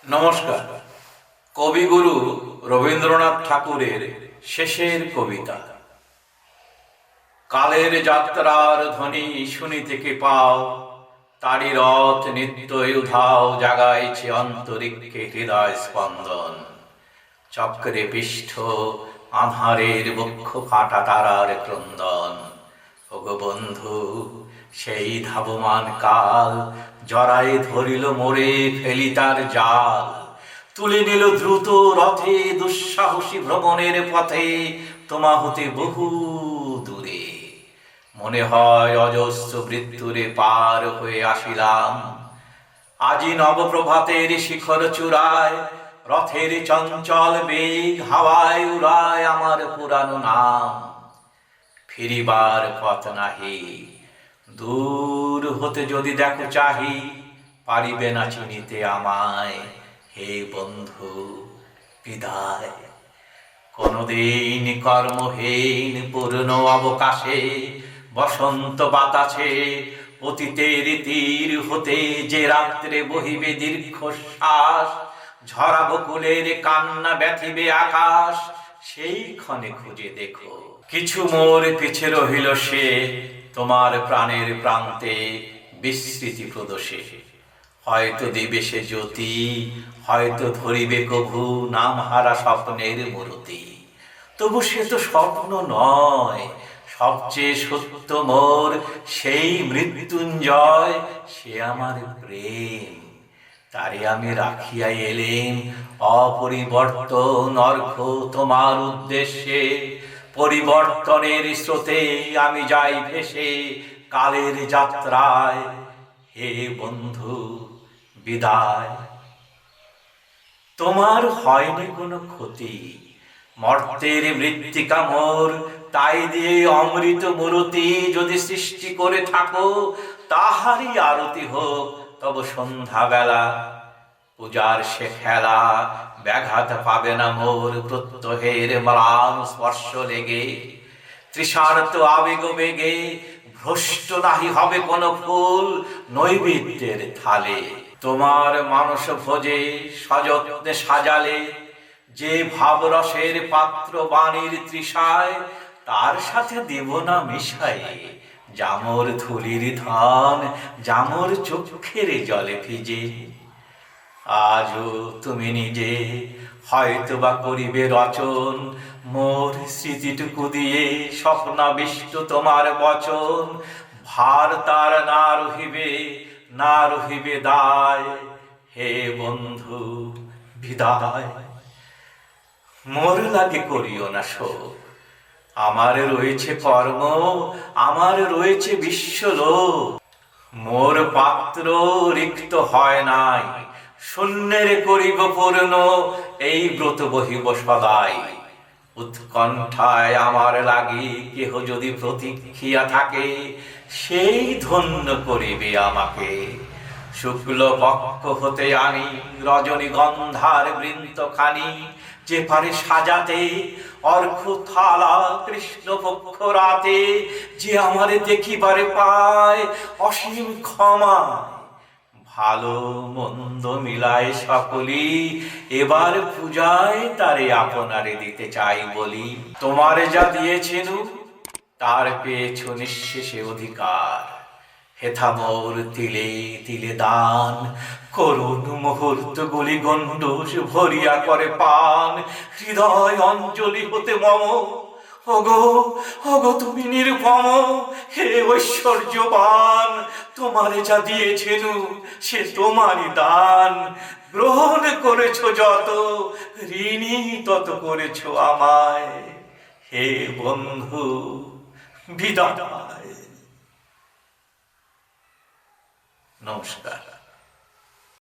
নমস্কার। কবিগুরু রবীন্দ্রনাথ ঠাকুরের শেষের কবিতা। কালের যাত্রার ধ্বনি শুনিতে কে পাও, তারি রথ নিত্যই উধাও জাগাইছে অন্তরিক্ষে হৃদয় স্পন্দন। চক্রে পিষ্ঠ আঁধারের বক্ষ ফাটা তারার ক্রন্দন। ওগো বন্ধু, সেই ধাবমান কাল জড়াই ধরিল মোরে, ফেলি তার জাল। তুলে নিল দ্রুত রথে দুঃসাহসী ভ্রমণের পথে, তোমা হতে বহু দূরে। মনে হয় অজস্র মৃত্যুরে পার হয়ে আসিলাম। আজি নবপ্রভাতের শিখর চূড়ায় রথের চঞ্চল বেগ হাওয়ায় উড়ায় আমার পুরানো নাম। ফিরিবার পথ নাহি, দূর হতে যদি দেখো চাহি, পারিবে না চিনিতে আমায়। হে বন্ধু, বিদায়। কোনদিন কর্মহীন পূর্ণ অবকাশে বসন্ত বাতাসে অতীতের তীর হতে যে রাত্রে বহিবে দীর্ঘশ্বাস, ঝরা বকুলের কান্না ব্যথিবে আকাশ, সেই ক্ষণে খুঁজে দেখো কিছু মোর পিছে রহিল সে, তোমার প্রাণের প্রান্তে বিস্মৃতি প্রদোষে। হয়তো দিবে সে জ্যোতি, হয়তো ধরিবে কভু নামহারা স্বপ্নের মূরতি। তবু সে তো স্বপ্ন নয়, সবচেয়ে সত্য মোর সেই মৃত্যুঞ্জয়। সে আমার প্রেম, তারে আমি রাখিয়া এলেম অপরিবর্তন অর্ঘ তোমার উদ্দেশ্যে। পরিবর্তনের স্রোতে আমি যাই ভেসে কালের যাত্রায়। হে বন্ধু, বিদায়। তোমার হয়নি কোনো ক্ষতি, মর্তের মৃত্তিকা মোর, তাই দিয়ে অমৃত মূরতি যদি সৃষ্টি করে থাকো, তাহারই আরতি হোক তব সন্ধ্যা বেলা। পূজার সে খেলা ব্যাঘাত পাবে না মোর প্রত্যহের ম্লান স্পর্শ লেগে। তৃষার্ত আবেগ বেগে ভ্রষ্ট নাহি হবে কোন ফুল নৈবেদ্যের থালে। তোমার মানস ভোজে সযত্নে সাজালে যে ভাবরসের পাত্র বাণীর তৃষায়, তার সাথে দেব না মিশাই জামর ধুলির ধন, জামর চক্ষের জলে ভিজে। আজও তুমি নিজে হয়তো বা করিবে রচন মোর স্মৃতিটুকু দিয়ে, স্বপ্নাবিষ্ট তোমার বচন। ভার তার না রহিবে, না রহিবে দায়। হে বন্ধু, বিদায়। মোর লাগে করিও না শোক, আমার রয়েছে কর্ম, আমার রয়েছে বিশ্বলোক। মোর পাত্র রিক্ত হয় নাই, শূন্যের করিব পূর্ণ এই ব্রত বহিব সদাই। উৎকণ্ঠায় আমার লাগি কেহ যদি প্রতীক্ষিয়া থাকে, সেই ধন্য করিবে আমাকে। শুক্ল পক্ষ হতে আনি রজনীগন্ধার বৃন্তখানি, যে পারে সাজাতে অর্ঘ থালা কৃষ্ণ পক্ষ রাতে। যে আমারে দেখিবারে পায় অসীম ক্ষমা, ভালো মন্দ মিলায় সকলি, এবার পূজায় তারে আপনারে দিতে চাই বলি। তোমারে যা দিয়েছেন তার পেয়েছ নিঃশেষে অধিকার। হেথা মোর তিলে তিলে দান, করুণ মুহূর্ত গুলি গণ্ডূষ ভরিয়া করে পান। হৃদয় অঞ্জলি হতে মম, ওগো ওগো তুমি নির্ভম। হে ঐশ্বর্যবান, তোমারে যা দিয়েছেন সে তোমারই দান। গ্রহণ করেছ যত, ঋণী তত করেছ আমায়। হে বন্ধু, বিদায়। নমস্কার।